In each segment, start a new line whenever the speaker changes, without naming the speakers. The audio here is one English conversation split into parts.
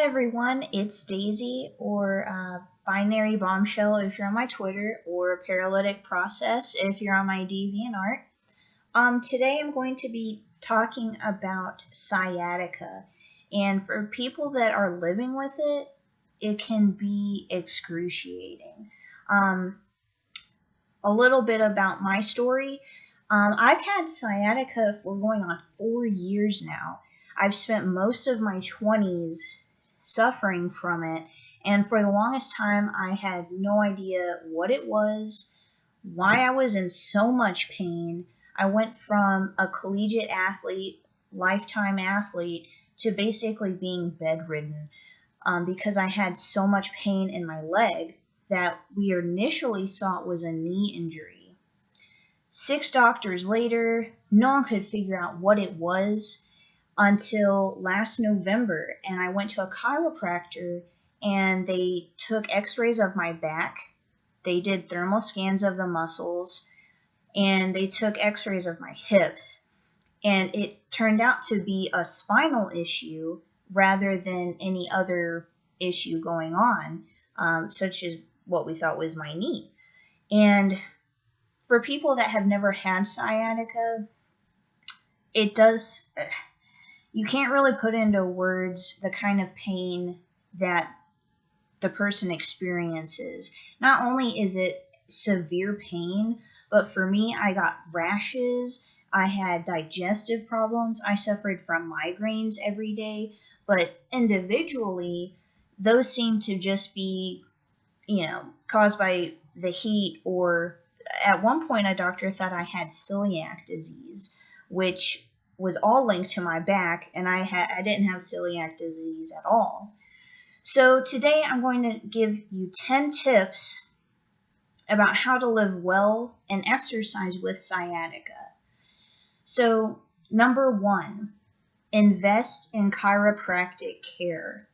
Hi everyone, it's Daisy, or Binary Bombshell if you're on my Twitter, or Paralytic Process if you're on my DeviantArt. Today I'm going to be talking about sciatica, and for people that are living with it, it can be excruciating. A little bit about my story. I've had sciatica for going on 4 years now. I've spent most of my 20s suffering from it, and for the longest time I had no idea what it was, why I was in so much pain. I went from a collegiate athlete, lifetime athlete, to basically being bedridden because I had so much pain in my leg that we initially thought was a knee injury. 6 doctors later, no one could figure out what it was until last November, and I went to a chiropractor and they took x-rays of my back, they did thermal scans of the muscles, and they took x-rays of my hips, and it turned out to be a spinal issue rather than any other issue going on, such as what we thought was my knee. And for people that have never had sciatica, you can't really put into words the kind of pain that the person experiences. Not only is it severe pain, but for me, I got rashes, I had digestive problems, I suffered from migraines every day, but individually, those seem to just be, caused by the heat, or at one point a doctor thought I had celiac disease, which was all linked to my back, and I didn't have celiac disease at all. So today I'm going to give you 10 tips about how to live well and exercise with sciatica. So number 1, invest in chiropractic care.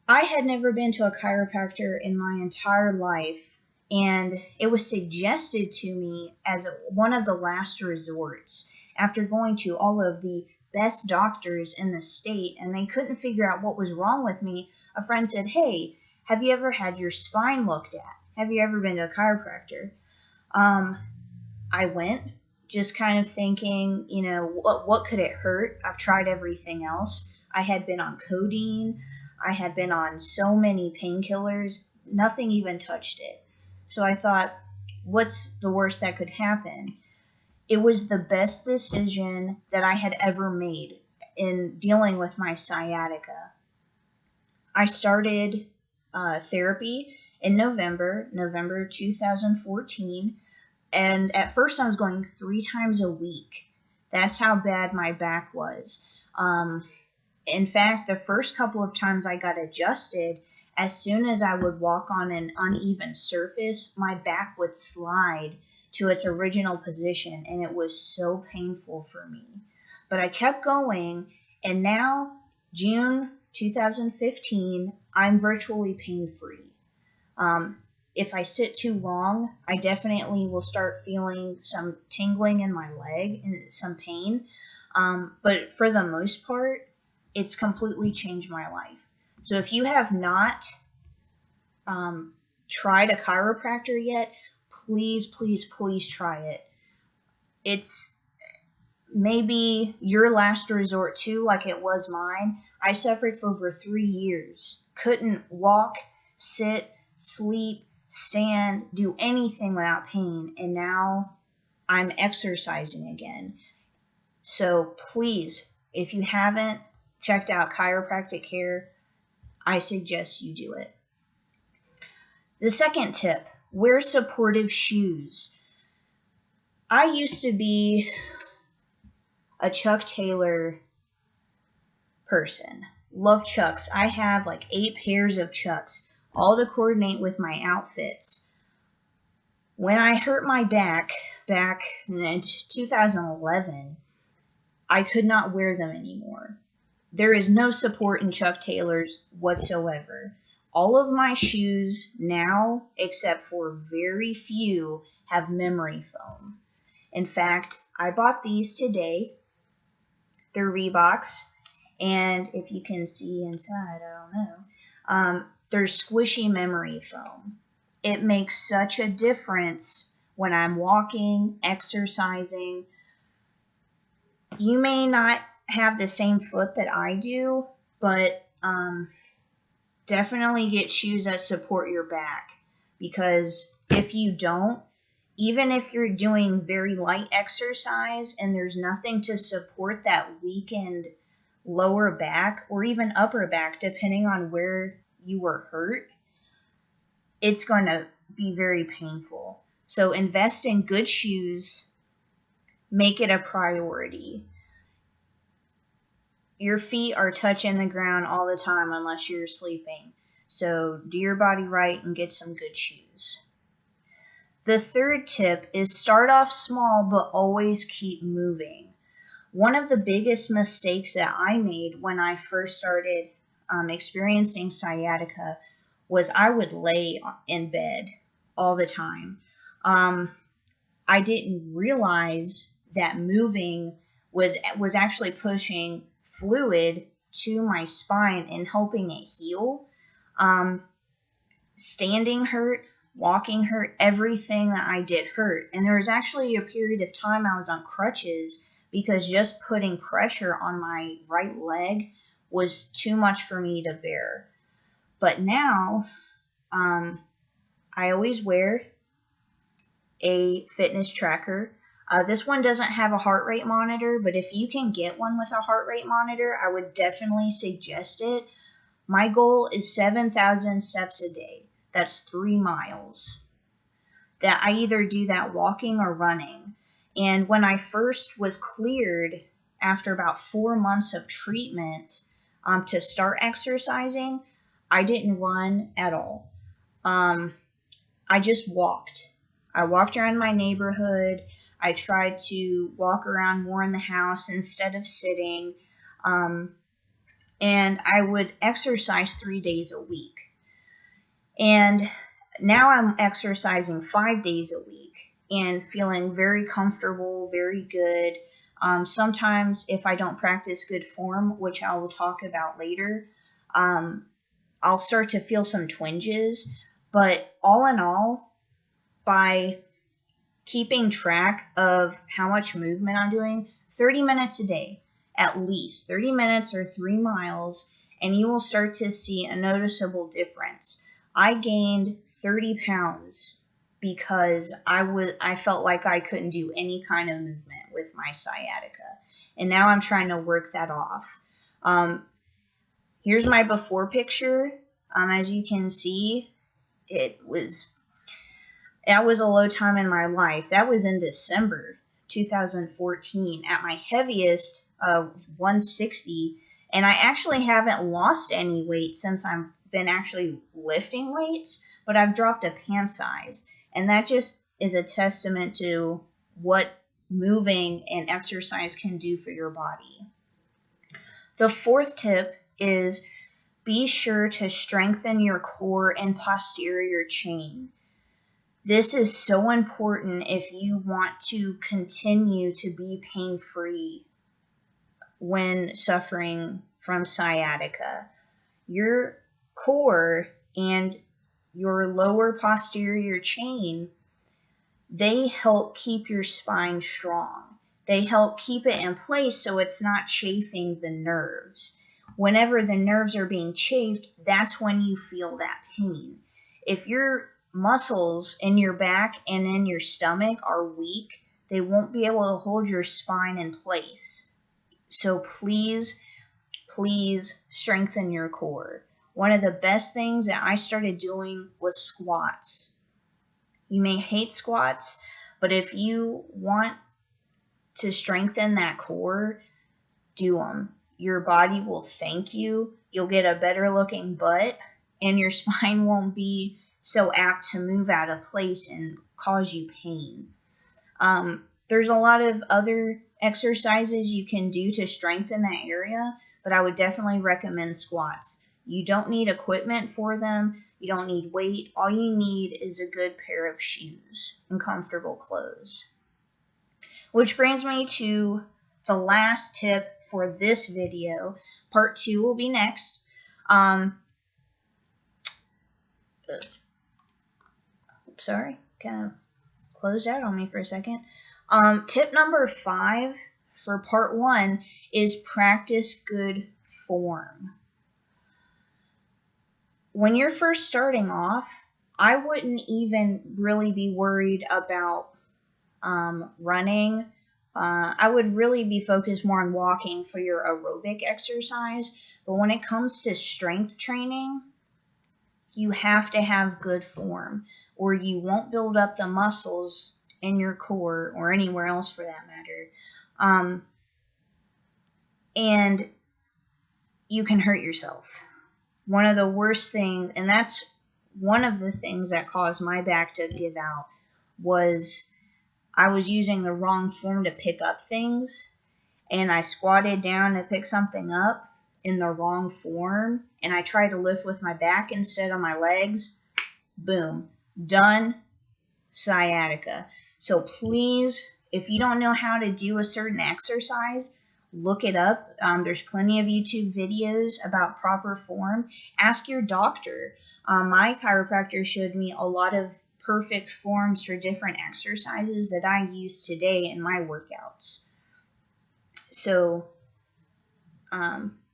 I had never been to a chiropractor in my entire life, and it was suggested to me as one of the last resorts after going to all of the best doctors in the state, and they couldn't figure out what was wrong with me. A friend said, "Hey, have you ever had your spine looked at? Have you ever been to a chiropractor?" I went, just kind of thinking, what could it hurt? I've tried everything else. I had been on codeine. I had been on so many painkillers. Nothing even touched it. So I thought, what's the worst that could happen? It was the best decision that I had ever made in dealing with my sciatica. I started therapy in November 2014, and at first I was going 3 times a week. That's how bad my back was. In fact, the first couple of times I got adjusted, as soon as I would walk on an uneven surface, my back would slide to its original position, and it was so painful for me. But I kept going, and now, June 2015, I'm virtually pain-free. If I sit too long, I definitely will start feeling some tingling in my leg and some pain. But for the most part, it's completely changed my life. So if you have not tried a chiropractor yet, please try it. It's maybe your last resort too, like it was mine. I suffered for over 3 years. Couldn't walk, sit, sleep, stand, do anything without pain, and now I'm exercising again. So please, if you haven't checked out chiropractic care, I suggest you do it. The second tip, wear supportive shoes. I used to be a Chuck Taylor person. Love Chucks. I have like 8 pairs of Chucks, all to coordinate with my outfits. When I hurt my back in 2011, I could not wear them anymore. There is no support in Chuck Taylors whatsoever. All of my shoes now, except for very few, have memory foam. In fact, I bought these today. They're Reeboks, And if you can see inside, I don't know, there's squishy memory foam. It makes such a difference when I'm walking, exercising. You may not have the same foot that I do, but definitely get shoes that support your back, because if you don't, even if you're doing very light exercise and there's nothing to support that weakened lower back or even upper back, depending on where you were hurt, it's going to be very painful. So invest in good shoes, make it a priority. Your feet are touching the ground all the time unless you're sleeping. So do your body right and get some good shoes. The third tip is start off small but always keep moving. One of the biggest mistakes that I made when I first started experiencing sciatica was I would lay in bed all the time. I didn't realize that moving was actually pushing fluid to my spine and helping it heal. Standing hurt, walking hurt, everything that I did hurt. And there was actually a period of time I was on crutches because just putting pressure on my right leg was too much for me to bear. But now, I always wear a fitness tracker. This one doesn't have a heart rate monitor, but if you can get one with a heart rate monitor, I would definitely suggest it. My goal is 7,000 steps a day. That's 3 miles. That I either do that walking or running. And when I first was cleared after about 4 months of treatment to start exercising, I didn't run at all. I just walked. I walked around my neighborhood. I tried to walk around more in the house instead of sitting. And I would exercise 3 days a week. And now I'm exercising 5 days a week and feeling very comfortable, very good. Sometimes if I don't practice good form, which I will talk about later, I'll start to feel some twinges. But all in all, by keeping track of how much movement I'm doing, 30 minutes a day, at least 30 minutes or 3 miles, and you will start to see a noticeable difference. I gained 30 pounds because I felt like I couldn't do any kind of movement with my sciatica. And now I'm trying to work that off. Here's my before picture. As you can see, that was a low time in my life. That was in December 2014 at my heaviest of 160. And I actually haven't lost any weight since I've been actually lifting weights, but I've dropped a pant size. And that just is a testament to what moving and exercise can do for your body. The fourth tip is be sure to strengthen your core and posterior chain. This is so important if you want to continue to be pain-free when suffering from sciatica. Your core and your lower posterior chain, they help keep your spine strong. They help keep it in place so it's not chafing the nerves. Whenever the nerves are being chafed, that's when you feel that pain. If your muscles in your back and in your stomach are weak, they won't be able to hold your spine in place. So please strengthen your core. One of the best things that I started doing was squats. You may hate squats, but if you want to strengthen that core, do them. Your body will thank you. You'll get a better looking butt, and your spine won't be so apt to move out of place and cause you pain. There's a lot of other exercises you can do to strengthen that area, but I would definitely recommend squats. You don't need equipment for them. You don't need weight. All you need is a good pair of shoes and comfortable clothes. Which brings me to the last tip for this video. Part 2 will be next. Sorry, kind of closed out on me for a second. Tip number 5 for part 1 is practice good form. When you're first starting off, I wouldn't even really be worried about running. I would really be focused more on walking for your aerobic exercise. But when it comes to strength training, you have to have good form, or you won't build up the muscles in your core or anywhere else for that matter. And you can hurt yourself. One of the worst things, and that's one of the things that caused my back to give out, was I was using the wrong form to pick up things, and I squatted down to pick something up in the wrong form, and I tried to lift with my back instead of my legs. Boom. Done. Sciatica. So please, if you don't know how to do a certain exercise, look it up. There's plenty of YouTube videos about proper form. Ask your doctor. My chiropractor showed me a lot of perfect forms for different exercises that I use today in my workouts. So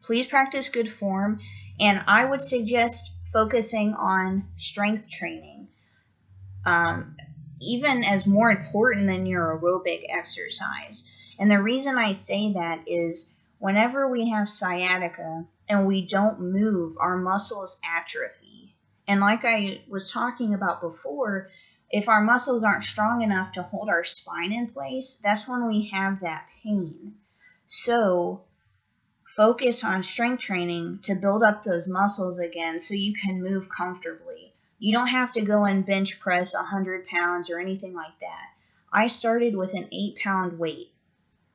please practice good form, and I would suggest focusing on strength training, even as more important than your aerobic exercise. And the reason I say that is whenever we have sciatica and we don't move, our muscles atrophy. And like I was talking about before, if our muscles aren't strong enough to hold our spine in place, that's when we have that pain. So focus on strength training to build up those muscles again so you can move comfortably. You don't have to go and bench press 100 pounds or anything like that. I started with an 8-pound weight.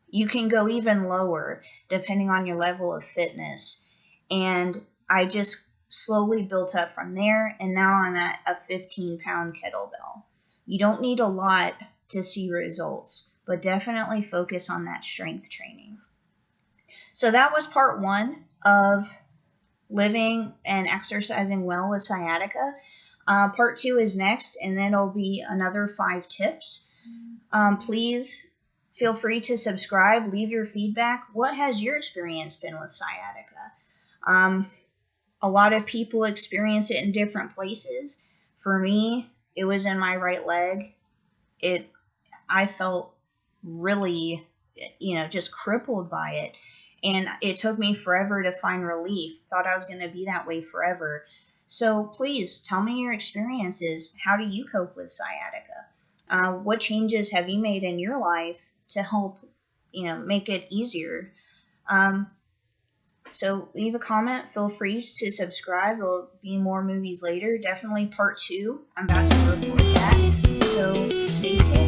You can go even lower depending on your level of fitness. And I just slowly built up from there, and now I'm at a 15-pound kettlebell. You don't need a lot to see results, but definitely focus on that strength training. So that was part 1 of living and exercising well with sciatica. Part 2 is next, and then it'll be another 5 tips. Please feel free to subscribe, leave your feedback. What has your experience been with sciatica? A lot of people experience it in different places. For me, it was in my right leg. I felt really, just crippled by it. And it took me forever to find relief. Thought I was going to be that way forever. So please tell me your experiences. How do you cope with sciatica? What changes have you made in your life to help, make it easier? So leave a comment. Feel free to subscribe. There'll be more movies later. Definitely part 2. I'm about to record that. So stay tuned.